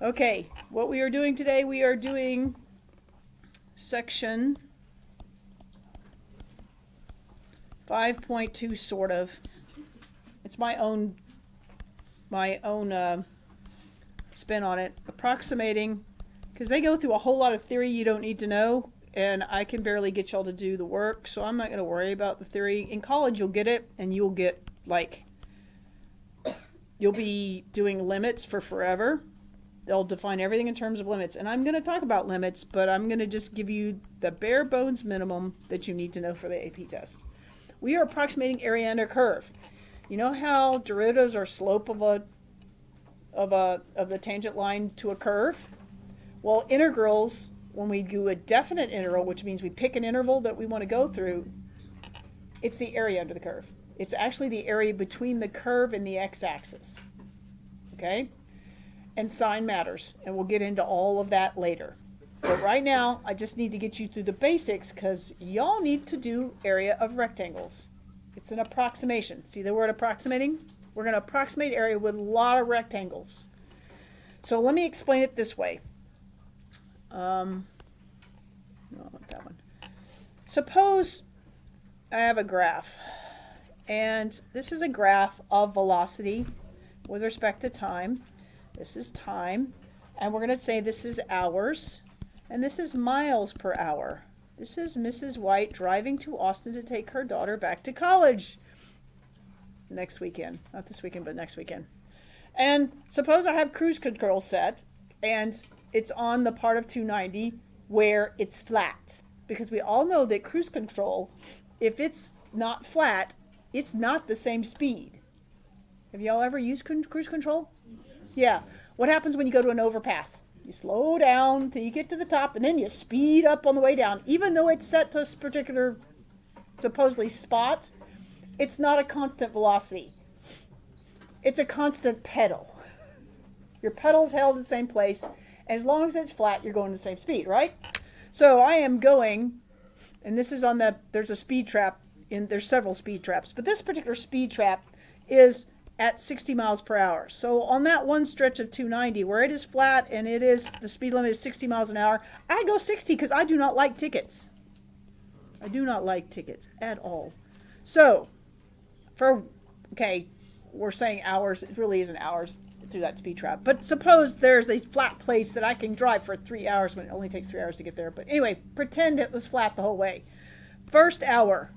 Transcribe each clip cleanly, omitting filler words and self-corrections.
Okay, what we are doing today, we are doing section 5.2, sort of. It's my own spin on it. Approximating, because they go through a whole lot of theory you don't need to know, and I can barely get y'all to do the work, so I'm not going to worry about the theory. In college, you'll get it, and you'll get, like, you'll be doing limits for forever. They'll define everything in terms of limits, and I'm going to talk about limits, but I'm going to just give you the bare bones minimum that you need to know for the AP test. We are approximating area under curve. You know how derivatives are slope of the tangent line to a curve? Well, integrals, when we do a definite integral, which means we pick an interval that we want to go through, it's the area under the curve. It's actually the area between the curve and the x-axis. Okay? And sign matters, and we'll get into all of that later. But right now, I just need to get you through the basics because y'all need to do area of rectangles. It's an approximation. See the word approximating? We're going to approximate area with a lot of rectangles. So let me explain it this way. No, not that one. Suppose I have a graph, and this is a graph of velocity with respect to time. This is time, and we're going to say this is hours, and this is miles per hour. This is Mrs. White driving to Austin to take her daughter back to college next weekend. Not this weekend, but next weekend. And suppose I have cruise control set, and it's on the part of 290 where it's flat. Because we all know that cruise control, if it's not flat, it's not the same speed. Have y'all ever used cruise control? Yeah. What happens when you go to an overpass? You slow down till you get to the top, and then you speed up on the way down. Even though it's set to a particular, supposedly, spot, it's not a constant velocity. It's a constant pedal. Your pedal's held in the same place, and as long as it's flat, you're going the same speed, right? So I am going, and this is on there's a speed trap, there's several speed traps, but this particular speed trap is at 60 miles per hour. So on that one stretch of 290 where it is flat and the speed limit is 60 miles an hour, I go 60 because I do not like tickets. I do not like tickets at all. So we're saying hours. It really isn't hours through that speed trap. But suppose there's a flat place that I can drive for 3 hours when it only takes 3 hours to get there. But anyway, pretend it was flat the whole way. First hour.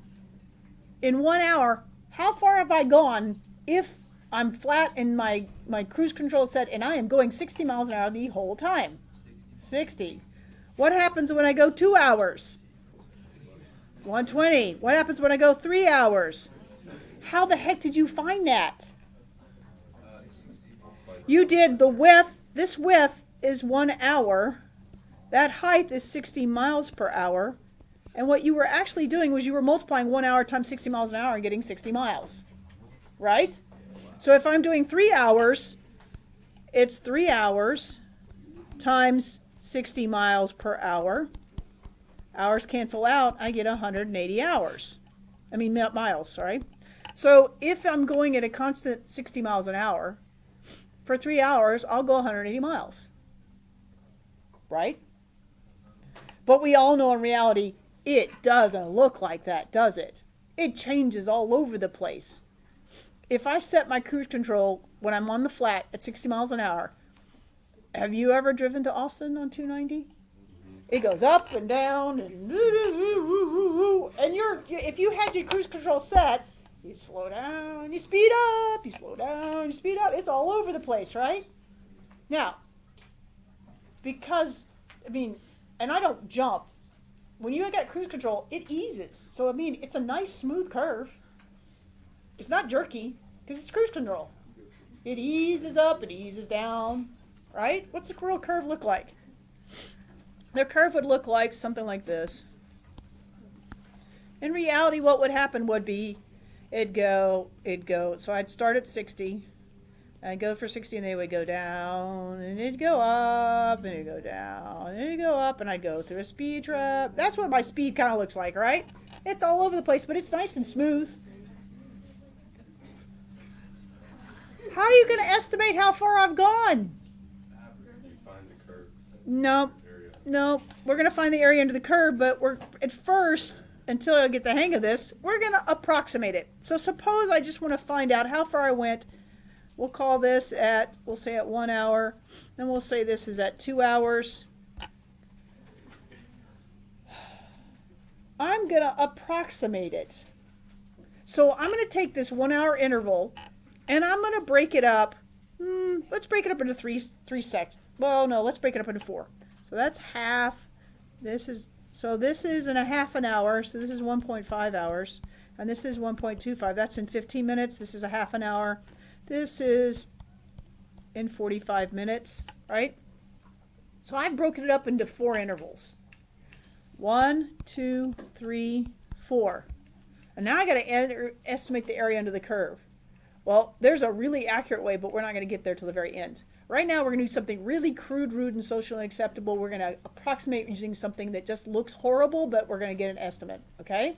In 1 hour, how far have I gone if I'm flat in my cruise control set and I am going 60 miles an hour the whole time? 60. What happens when I go 2 hours? 120. What happens when I go 3 hours? How the heck did you find that? You did the width. This width is 1 hour. That height is 60 miles per hour. And what you were actually doing was you were multiplying 1 hour times 60 miles an hour and getting 60 miles. Right? So if I'm doing 3 hours, it's 3 hours times 60 miles per hour. Hours cancel out, I get 180 miles, sorry. So if I'm going at a constant 60 miles an hour, for 3 hours, I'll go 180 miles. Right? But we all know in reality, it doesn't look like that, does it? It changes all over the place. If I set my cruise control when I'm on the flat at 60 miles an hour, have you ever driven to Austin on 290? It goes up and down and if you had your cruise control set, you slow down, you speed up, you slow down, you speed up. It's all over the place, right? Now, and I don't jump. When you got cruise control, it eases. So, it's a nice smooth curve. It's not jerky, because it's cruise control. It eases up, it eases down, right? What's the real curve look like? The curve would look like something like this. In reality, what would happen would be, it'd go, so I'd start at 60, I'd go for 60, and they would go down, and it'd go up, and it'd go down, and it'd go up, and I'd go through a speed trap. That's what my speed kind of looks like, right? It's all over the place, but it's nice and smooth. How are you going to estimate how far I've gone? find the curve. No, no, we're going to find the area under the curve, but we're at first, until I get the hang of this, we're going to approximate it. So suppose I just want to find out how far I went. We'll call this at, we'll say at 1 hour, then we'll say this is at 2 hours. I'm going to approximate it. So I'm going to take this 1 hour interval and I'm going to break it up. Let's break it up into three sections. Well, no, let's break it up into 4. So that's half. This is in a half an hour. So this is 1.5 hours. And this is 1.25. That's in 15 minutes. This is a half an hour. This is in 45 minutes, right? So I've broken it up into 4 intervals. 1, 2, 3, 4. And now I got to estimate the area under the curve. Well, there's a really accurate way, but we're not going to get there till the very end. Right now, we're going to do something really crude, rude, and socially acceptable. We're going to approximate using something that just looks horrible, but we're going to get an estimate, okay?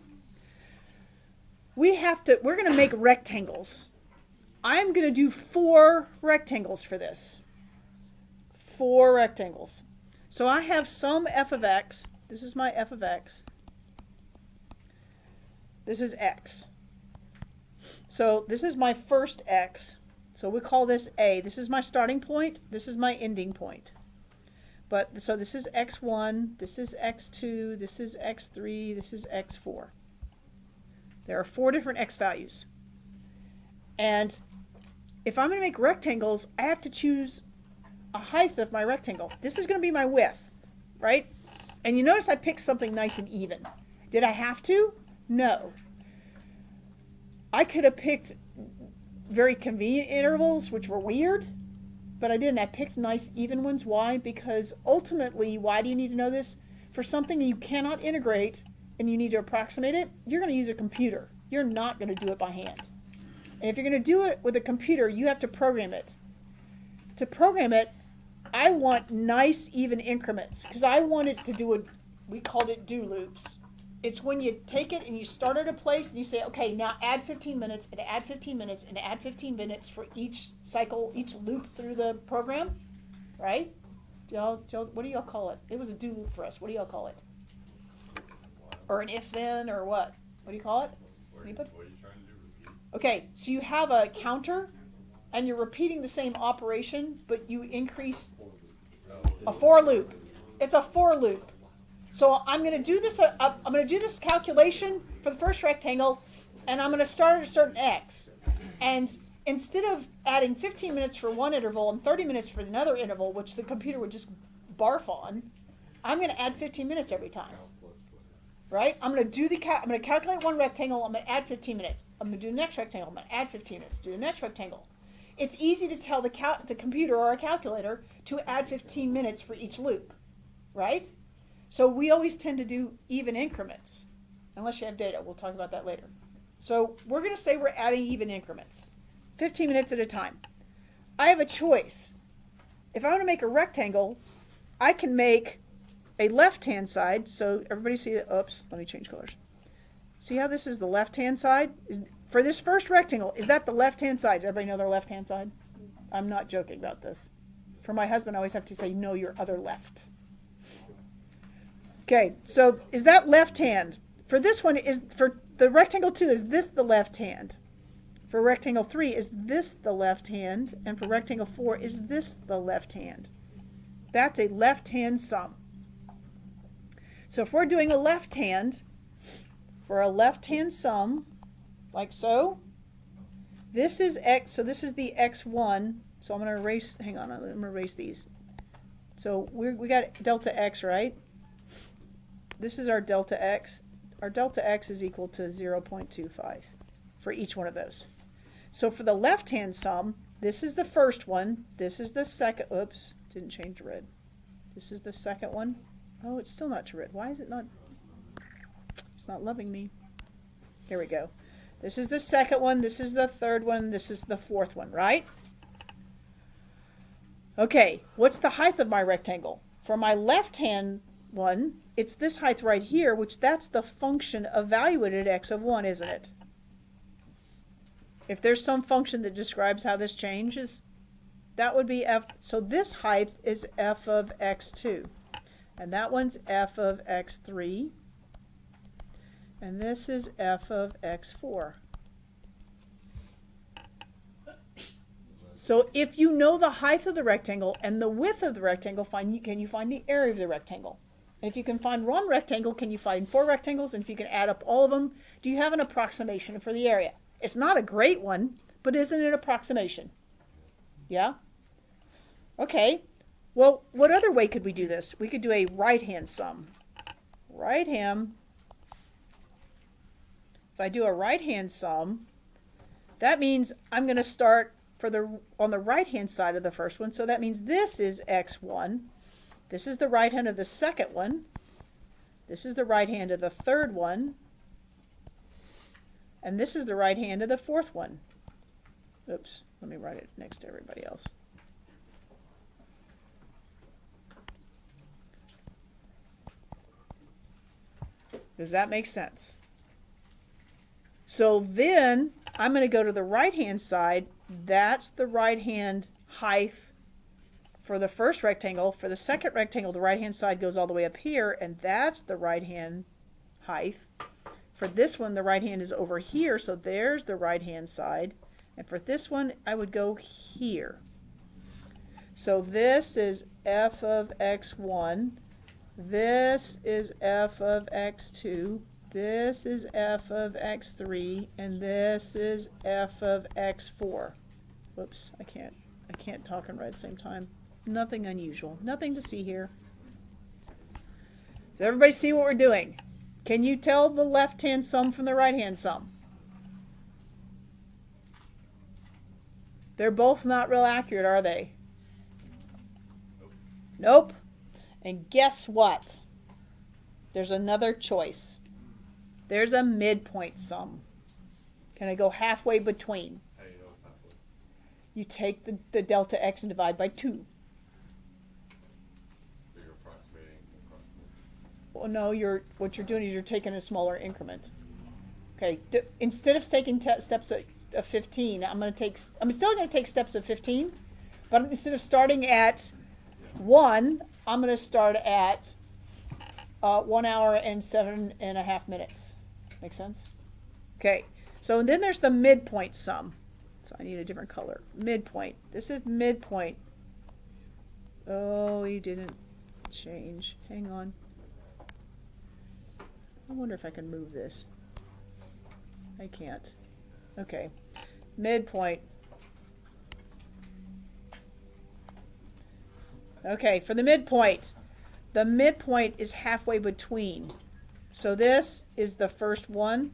We're going to make rectangles. I'm going to do 4 rectangles for this. 4 rectangles. So I have some f of x. This is my f of x. This is x. So this is my first x. So we call this A. This is my starting point. This is my ending point. So this is x1, this is x2, this is x3, this is x4. There are 4 different x values. And if I'm going to make rectangles, I have to choose a height of my rectangle. This is going to be my width, right? And you notice I picked something nice and even. Did I have to? No. I could have picked very convenient intervals, which were weird, but I didn't. I picked nice even ones. Why? Because ultimately, why do you need to know this? For something that you cannot integrate and you need to approximate it, you're going to use a computer. You're not going to do it by hand. And if you're going to do it with a computer, you have to program it. To program it, I want nice even increments because I want it to do we called it do loops. It's when you take it and you start at a place and you say, okay, now add 15 minutes and add 15 minutes and add 15 minutes for each cycle, each loop through the program, right? What do y'all call it? It was a do loop for us. What do y'all call it? Or an if then or what? What do you call it? What are you trying to do? Okay, so you have a counter and you're repeating the same operation, but you increase a for loop. It's a for loop. So I'm going to do this. I'm going to do this calculation for the first rectangle, and I'm going to start at a certain x. And instead of adding 15 minutes for one interval and 30 minutes for another interval, which the computer would just barf on, I'm going to add 15 minutes every time. Right? I'm going to I'm going to calculate one rectangle. I'm going to add 15 minutes. I'm going to do the next rectangle. I'm going to add 15 minutes. Do the next rectangle. It's easy to tell the computer or a calculator to add 15 minutes for each loop, right? So we always tend to do even increments, unless you have data. We'll talk about that later. So we're going to say we're adding even increments, 15 minutes at a time. I have a choice. If I want to make a rectangle, I can make a left-hand side. So everybody see that? Oops, let me change colors. See how this is the left-hand side? For this first rectangle, is that the left-hand side? Does everybody know their left-hand side? I'm not joking about this. For my husband, I always have to say, no, your other left. Okay, so is that left hand? For this one, for the rectangle 2, is this the left hand? For rectangle 3, is this the left hand? And for rectangle 4, is this the left hand? That's a left-hand sum. So if we're doing a left hand, for a left-hand sum, like so, this is x, so this is the x1. So I'm going to erase, hang on, I'm going to erase these. So we got delta x, right? This is our delta x. Our delta x is equal to 0.25 for each one of those. So for the left-hand sum, this is the first one. This is the second. Oops, didn't change to red. This is the second one. Oh, it's still not to red. Why is it not? It's not loving me. Here we go. This is the second one. This is the third one. This is the fourth one, right? Okay, what's the height of my rectangle? For my left-hand one, it's this height right here, which that's the function evaluated at x of 1, isn't it? If there's some function that describes how this changes, that would be f. So this height is f of x2. And that one's f of x3. And this is f of x4. So if you know the height of the rectangle and the width of the rectangle, can you find the area of the rectangle? And if you can find one rectangle, can you find 4 rectangles? And if you can add up all of them, do you have an approximation for the area? It's not a great one, but isn't it an approximation? Yeah? Okay. Well, what other way could we do this? We could do a right-hand sum. Right-hand. If I do a right-hand sum, that means I'm going to start on the right-hand side of the first one. So that means this is x1. This is the right hand of the second one. This is the right hand of the third one. And this is the right hand of the fourth one. Oops, let me write it next to everybody else. Does that make sense? So then I'm going to go to the right-hand side. That's the right-hand height for the first rectangle. For the second rectangle, the right-hand side goes all the way up here, and that's the right-hand height. For this one, the right hand is over here, so there's the right-hand side. And for this one, I would go here. So this is f of x1. This is f of x2. This is f of x3, and this is f of x4. Whoops, I can't talk and write at the same time. Nothing unusual. Nothing to see here. Does everybody see what we're doing? Can you tell the left-hand sum from the right-hand sum? They're both not real accurate, are they? Nope. And guess what? There's another choice. There's a midpoint sum. Can I go halfway between? How do you know it's halfway? You take the delta x and divide by 2. So you're approximating. Well, no, what you're doing is you're taking a smaller increment. Okay, instead of taking steps of 15, I'm still going to take steps of 15, but instead of starting at 1, I'm going to start at 1 hour and 7.5 minutes. Make sense? Okay, so then there's the midpoint sum. So I need a different color. Midpoint. This is midpoint. Oh, you didn't change. Hang on. I wonder if I can move this. I can't. Okay. Midpoint. Okay, for the midpoint is halfway between. So this is the first one,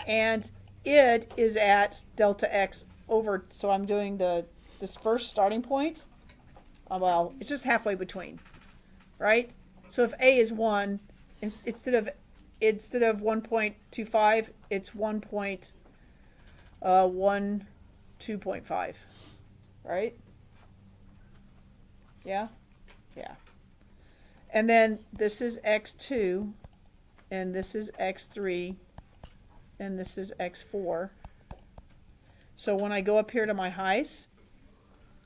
and it is at delta x over, so I'm doing this first starting point. Well, it's just halfway between, right? So if a is 1, instead of 1.25, it's 1.2.5, right? Yeah? Yeah. And then this is x2, and this is x3, and this is x4. So when I go up here to my heights,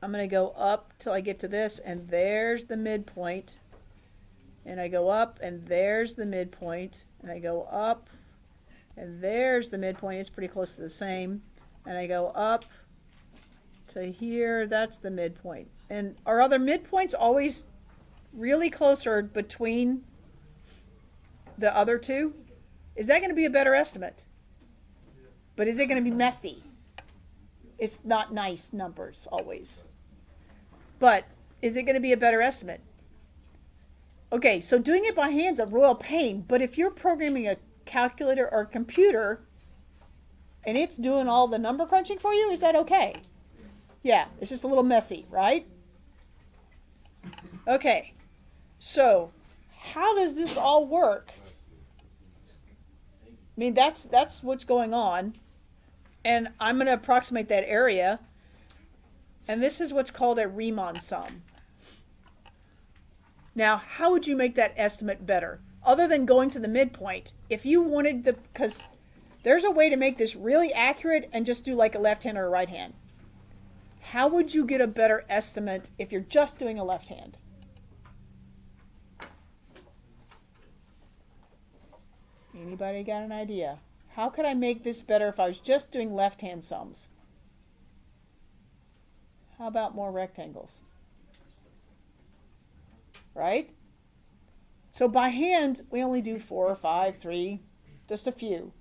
I'm going to go up till I get to this, and there's the midpoint. And I go up, and there's the midpoint. And I go up, and there's the midpoint. It's pretty close to the same. And I go up to here. That's the midpoint. And are other midpoints always really close or between the other two? Is that going to be a better estimate? But is it going to be messy? It's not nice numbers always. But is it going to be a better estimate? Okay, so doing it by hand's a royal pain, but if you're programming a calculator or a computer and it's doing all the number crunching for you, is that okay? Yeah, it's just a little messy, right? Okay, so how does this all work? I mean, that's what's going on, and I'm going to approximate that area, and this is what's called a Riemann sum. Now, how would you make that estimate better? Other than going to the midpoint, if you wanted because there's a way to make this really accurate and just do like a left hand or a right hand. How would you get a better estimate if you're just doing a left hand? Anybody got an idea? How could I make this better if I was just doing left hand sums? How about more rectangles? Right? So by hand, we only do 4 or 5, 3, just a few.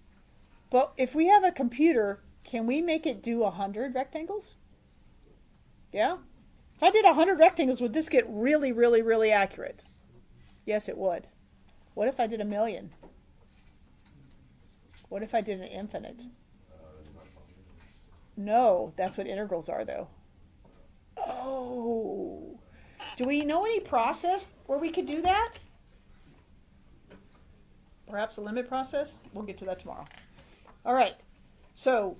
But if we have a computer, can we make it do 100 rectangles? Yeah? If I did 100 rectangles, would this get really, really, really accurate? Yes, it would. What if I did 1,000,000? What if I did an infinite? No, that's what integrals are, though. Oh. Do we know any process where we could do that? Perhaps a limit process? We'll get to that tomorrow. All right. So,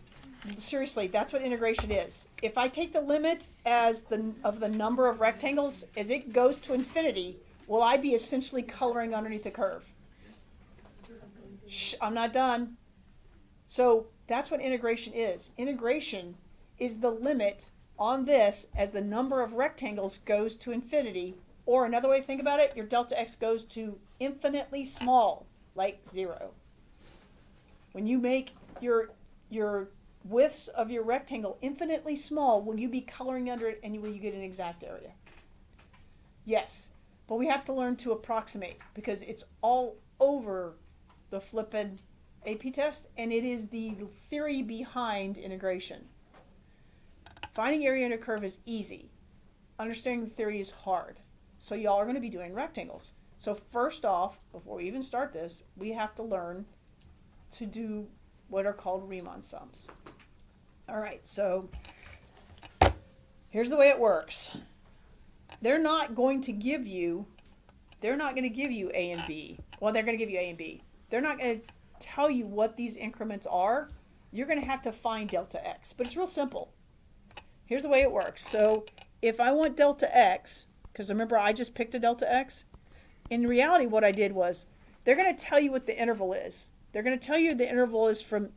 seriously, that's what integration is. If I take the limit as the number of rectangles as it goes to infinity, will I be essentially coloring underneath the curve? Shh, I'm not done. So that's what integration is. Integration is the limit on this as the number of rectangles goes to infinity, or another way to think about it, your delta x goes to infinitely small, like 0. When you make your widths of your rectangle infinitely small, will you be coloring under it and will you get an exact area? Yes, but we have to learn to approximate because it's all over the flippin' AP test, and it is the theory behind integration. Finding area in a curve is easy. Understanding the theory is hard. So y'all are going to be doing rectangles. So first off, before we even start this, we have to learn to do what are called Riemann sums. All right, so here's the way it works. They're not going to give you A and B. Well, they're going to give you A and B. They're not going to tell you what these increments are. You're going to have to find delta x, but it's real simple. Here's the way it works. So if I want delta x, because remember I just picked a delta x, in reality what I did was they're going to tell you what the interval is. They're going to tell you the interval is from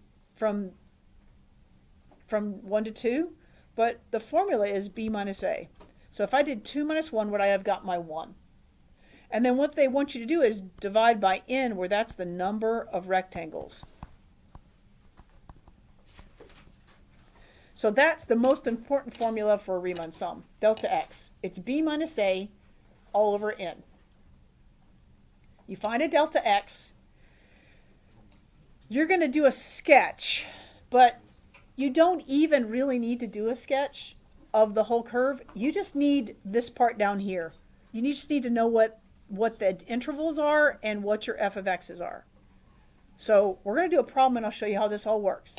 1 to 2, but the formula is b minus a. So if I did 2 minus 1, would I have got my 1? And then what they want you to do is divide by n, where that's the number of rectangles. So that's the most important formula for a Riemann sum, delta x. It's b minus a all over n. You find a delta x. You're going to do a sketch, but you don't even really need to do a sketch of the whole curve. You just need this part down here. You just need to know what the intervals are and what your f of x's are. So we're going to do a problem and I'll show you how this all works.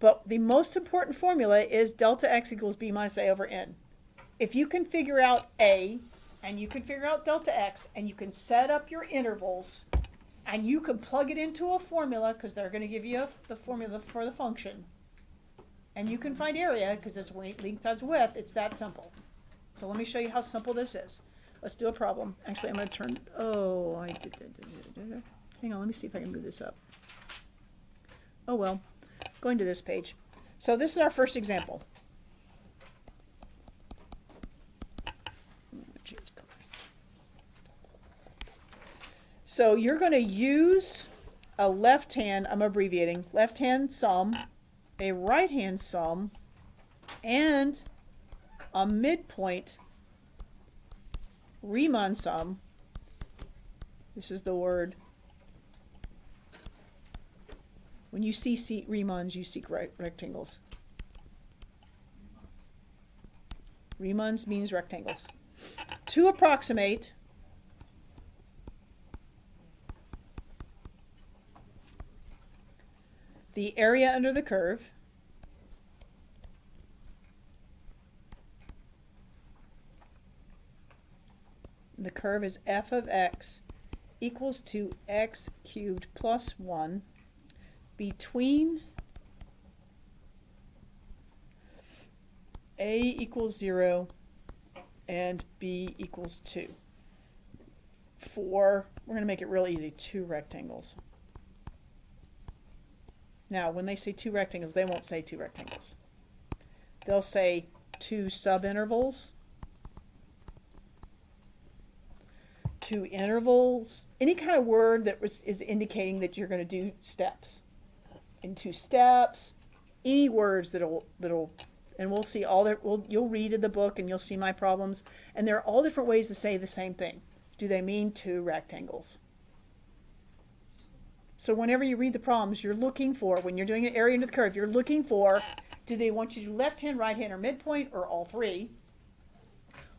But the most important formula is delta x equals b minus a over n. If you can figure out a, and you can figure out delta x, and you can set up your intervals, and you can plug it into a formula, because they're going to give you the formula for the function, and you can find area, because it's length times width, it's that simple. So let me show you how simple this is. Let's do a problem. Actually, I'm going to turn, hang on, let me see if I can move this up. Oh well. Going to this page. So this is our first example. So you're going to use a left hand, I'm abbreviating, left hand sum, a right hand sum, and a midpoint Riemann sum. This is the word. When you see Riemanns, you seek rectangles. Riemanns means rectangles. To approximate the area under the curve, the curve is f of x equals to x cubed plus 1 between a equals 0 and b equals 2 for, we're going to make it real easy, 2 rectangles. Now, when they say 2 rectangles, they won't say 2 rectangles. They'll say two subintervals. Two intervals. Any kind of word that is indicating that you're going to do steps. In two steps. Any words that'll and we'll see all that. You'll read in the book and you'll see my problems. And there are all different ways to say the same thing. Do they mean two rectangles? So whenever you read the problems, you're looking for, when you're doing an area under the curve, you're looking for, do they want you to do left hand, right hand, or midpoint, or all three?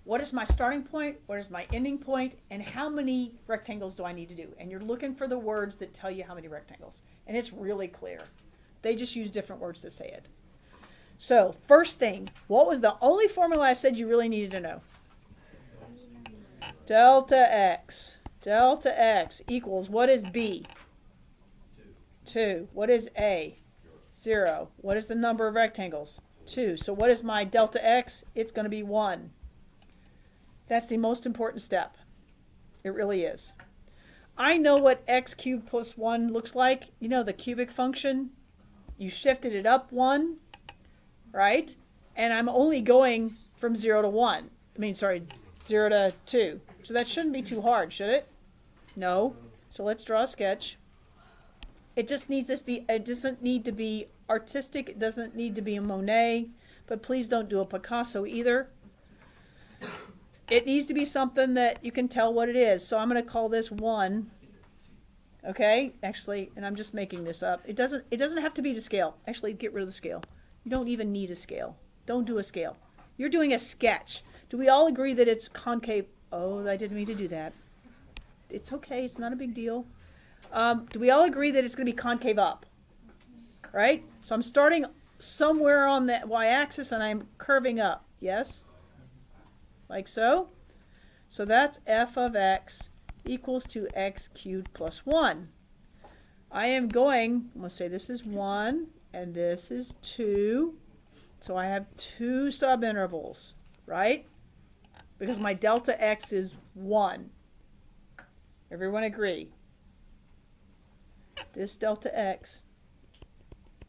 What is my starting point? What is my ending point? And how many rectangles do I need to do? And you're looking for the words that tell you how many rectangles. And it's really clear. They just use different words to say it. So first thing, what was the only formula I said you really needed to know? Delta x. Delta x equals, what is b? 2. What is a? 0. What is the number of rectangles? 2. So what is my delta x? It's going to be 1. That's the most important step. It really is. I know what x cubed plus 1 looks like. You know the cubic function? You shifted it up 1, right? And I'm only going from 0 to 1. 0 to 2. So that shouldn't be too hard, should it? No. So let's draw a sketch. It just needs to be, it doesn't need to be artistic. It doesn't need to be a Monet. But please don't do a Picasso either. It needs to be something that you can tell what it is. So I'm going to call this 1. Okay? Actually, and I'm just making this up. It doesn't have to be to scale. Actually, get rid of the scale. You don't even need a scale. Don't do a scale. You're doing a sketch. Do we all agree that it's concave? Oh, I didn't mean to do that. It's okay. It's not a big deal. Do we all agree that it's going to be concave up? Right? So I'm starting somewhere on the y-axis and I'm curving up. Yes? Like so? So that's f of x equals to x cubed plus 1. I'm going to say this is 1 and this is 2. So I have 2 subintervals, right? Because my delta x is 1. Everyone agree? This delta x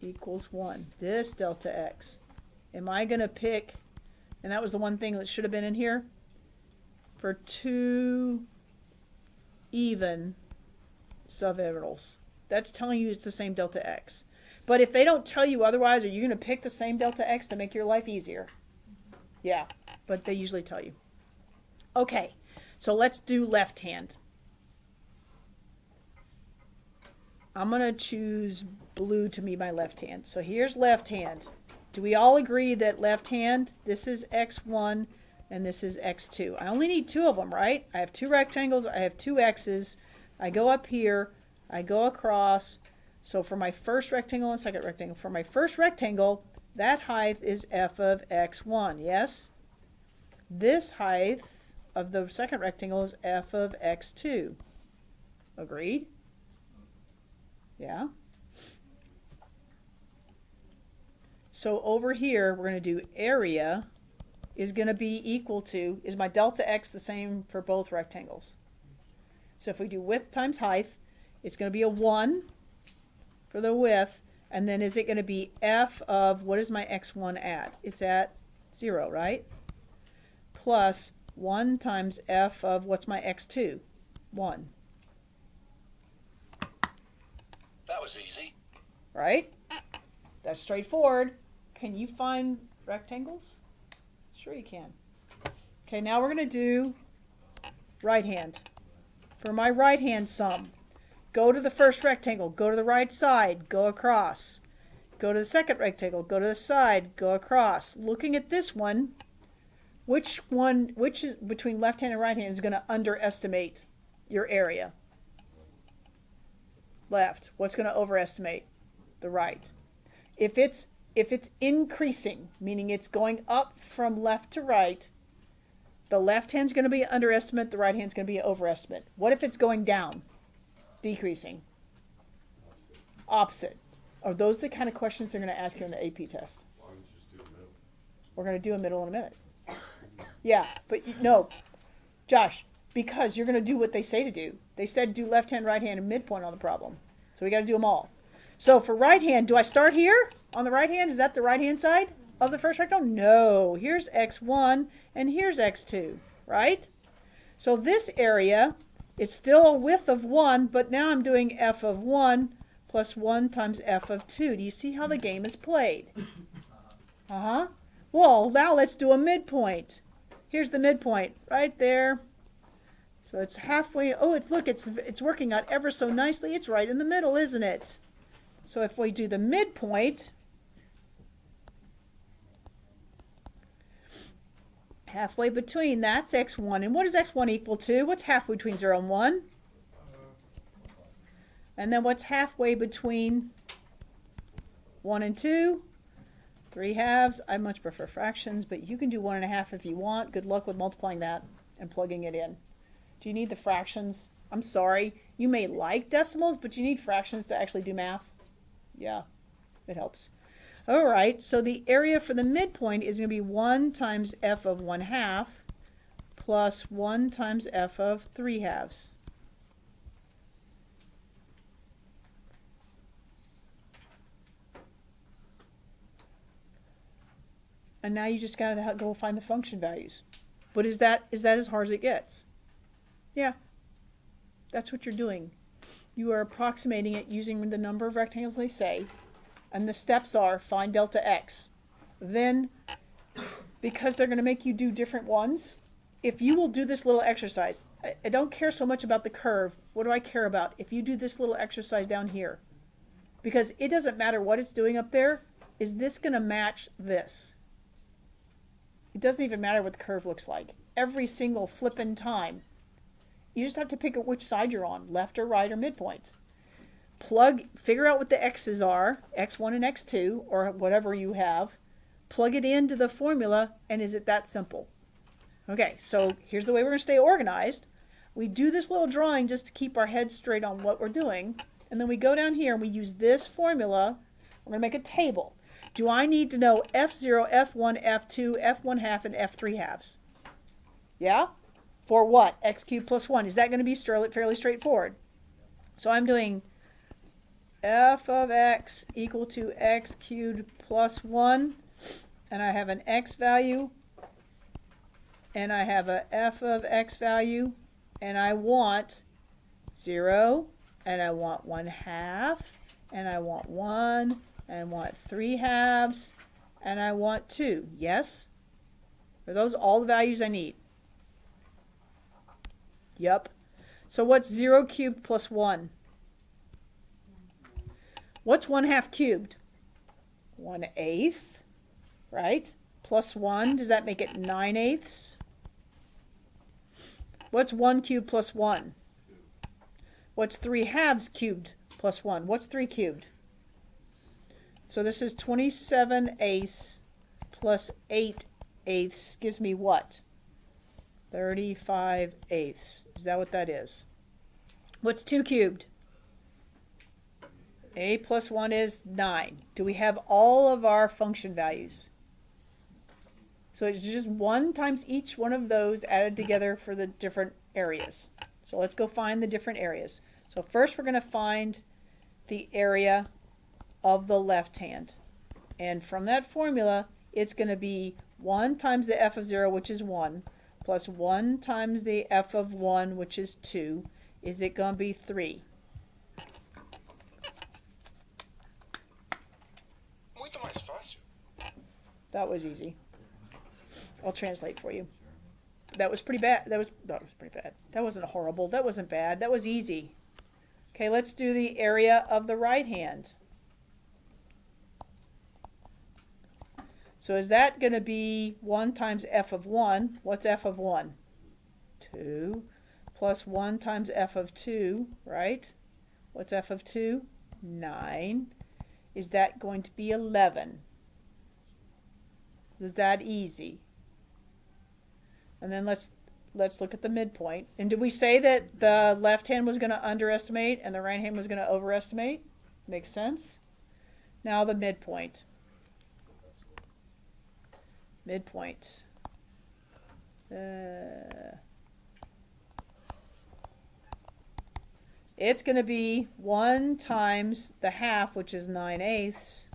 equals 1. This delta x. Am I going to pick, and that was the one thing that should have been in here, for 2 even subintervals. That's telling you it's the same delta x. But if they don't tell you otherwise, are you going to pick the same delta x to make your life easier? Yeah, but they usually tell you. Okay, so let's do left hand. I'm going to choose blue to be my left hand. So here's left hand. Do we all agree that left hand, this is x1 and this is x2? I only need 2 of them, right? I have 2 rectangles, I have 2 x's. I go up here, I go across. So for my first rectangle and second rectangle, for my first rectangle, that height is f of x1, yes? This height of the second rectangle is f of x2. Agreed? Yeah. So over here, we're going to do area is going to be equal to, is my delta x the same for both rectangles? So if we do width times height, it's going to be a 1 for the width, and then is it going to be f of, what is my x1 at? It's at 0, right? Plus 1 times f of, what's my x2? 1. That was easy. Right? That's straightforward. Can you find rectangles? Sure you can. Okay, now we're going to do right hand. For my right hand sum, go to the first rectangle, go to the right side, go across. Go to the second rectangle, go to the side, go across. Looking at this one, which is between left hand and right hand is going to underestimate your area? Left. What's going to overestimate? The right. If it's increasing, meaning it's going up from left to right, the left hand's going to be underestimate, the right hand's going to be overestimate. What if it's going down? Decreasing. Opposite. Are those the kind of questions they're going to ask you in the AP test? Why don't you just do the middle? We're going to do a middle in a minute. Yeah, but no, Josh, because you're going to do what they say to do. They said do left hand, right hand, and midpoint on the problem. So we got to do them all. So for right hand, do I start here on the right hand? Is that the right hand side? of the first rectangle? No. Here's x1 and here's x2, right? So this area, it's still a width of 1, but now I'm doing f of 1 plus 1 times f of 2. Do you see how the game is played? Uh-huh. Well, now let's do a midpoint. Here's the midpoint right there. So it's halfway. Oh, look, it's working out ever so nicely. It's right in the middle, isn't it? So if we do the midpoint, halfway between, that's x1. And what is x1 equal to? What's halfway between 0 and 1? And then what's halfway between 1 and 2? 3/2. I much prefer fractions, but you can do 1.5 if you want. Good luck with multiplying that and plugging it in. Do you need the fractions? I'm sorry. You may like decimals, but you need fractions to actually do math. Yeah, it helps. All right, so the area for the midpoint is going to be 1 times f of 1/2 plus 1 times f of 3/2. And now you just got to go find the function values. But is that as hard as it gets? Yeah, that's what you're doing. You are approximating it using the number of rectangles they say, and the steps are find delta x. Then, because they're going to make you do different ones, if you will do this little exercise, I don't care so much about the curve. What do I care about? If you do this little exercise down here, because it doesn't matter what it's doing up there, is this going to match this? It doesn't even matter what the curve looks like. Every single flippin' time. You just have to pick which side you're on, left or right or midpoint. Figure out what the x's are, x1 and x2, or whatever you have. Plug it into the formula, and is it that simple? Okay, so here's the way we're going to stay organized. We do this little drawing just to keep our heads straight on what we're doing, and then we go down here and we use this formula. We're going to make a table. Do I need to know f0, f1, f2, f1/2, and f3/2? Yeah? For what? X cubed plus 1. Is that going to be fairly straightforward? So I'm doing f of x equal to x cubed plus 1. And I have an x value. And I have a f of x value. And I want 0. And I want 1/2. And I want 1. And I want 3/2. And I want 2. Yes? Are those all the values I need? Yep. So what's 0 cubed plus 1? What's 1/2 cubed? 1/8, right? Plus 1, does that make it 9/8? What's 1 cubed plus 1? What's 3/2 cubed plus 1? What's 3 cubed? So this is 27/8 plus 8/8 gives me what? 35/8. Is that what that is? What's 2 cubed? 8 plus 1 is 9. Do we have all of our function values? So it's just 1 times each one of those added together for the different areas. So let's go find the different areas. So first we're going to find the area of the left hand. And from that formula, it's going to be 1 times the f of 0, which is 1, plus 1 times the f of 1, which is 2. Is it going to be 3? Muito mais fácil. That was easy. I'll translate for you. That was pretty bad. That was pretty bad. That wasn't horrible. That wasn't bad. That was easy. Okay, let's do the area of the right hand. So is that going to be 1 times f of 1? What's f of 1? 2. Plus 1 times f of 2, right? What's f of 2? 9. Is that going to be 11? Is that easy? And then let's look at the midpoint. And did we say that the left hand was going to underestimate and the right hand was going to overestimate? Makes sense. Now the midpoint. Midpoint. It's going to be 1 times the half, which is 9/8,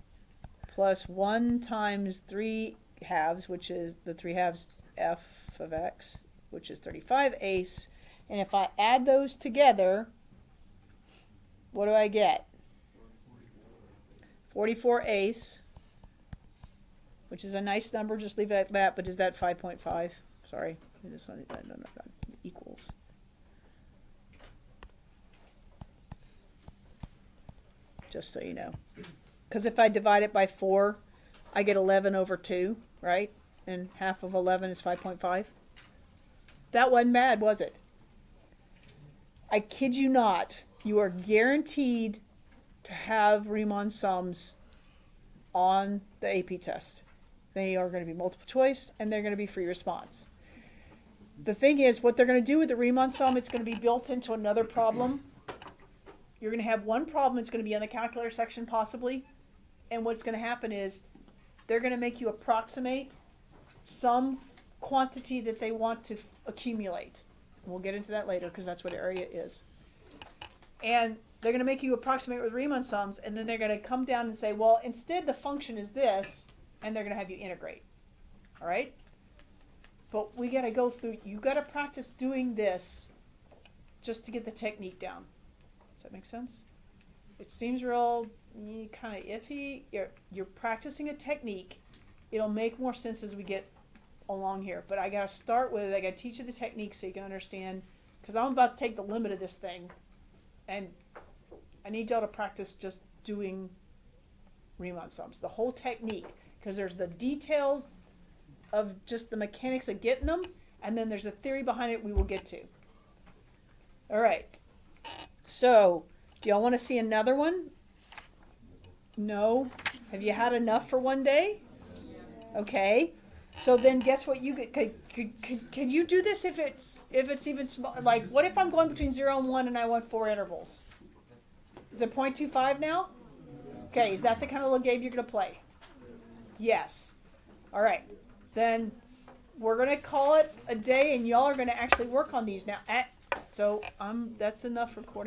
plus 1 times 3 halves, which is the 3 halves f of x, which is 35 eighths. And if I add those together, what do I get? 44 eighths, which is a nice number. Just leave it at that. But is that 5.5? Sorry. I just wanted that. No, equals. Just so you know. Because if I divide it by 4, I get 11 over 2, right? And half of 11 is 5.5. That wasn't bad, was it? I kid you not. You are guaranteed to have Riemann sums on the AP test. They are going to be multiple choice, and they're going to be free response. The thing is, what they're going to do with the Riemann sum, it's going to be built into another problem. You're going to have one problem. It's going to be on the calculator section, possibly. And what's going to happen is they're going to make you approximate some quantity that they want to accumulate. And we'll get into that later because that's what area is. And they're going to make you approximate with Riemann sums, and then they're going to come down and say, well, instead the function is this, and they're going to have you integrate. All right? But we got to go through, you got to practice doing this just to get the technique down. Does that make sense? It seems real kind of iffy. You're practicing a technique. It'll make more sense as we get along here. But I got to start with, I got to teach you the technique so you can understand, because I'm about to take the limit of this thing, and I need y'all to practice just doing Riemann sums, the whole technique, because there's the details of just the mechanics of getting them, and then there's a theory behind it we will get to. All right. So, do y'all want to see another one? No? Have you had enough for one day? Okay. So then guess what you get? Can you do this if it's even small? Like, what if I'm going between 0 and 1 and I want 4 intervals? Is it 0.25 now? Okay, is that the kind of little game you're going to play? Yes. All right. Then we're going to call it a day, and y'all are going to actually work on these now. So that's enough recording.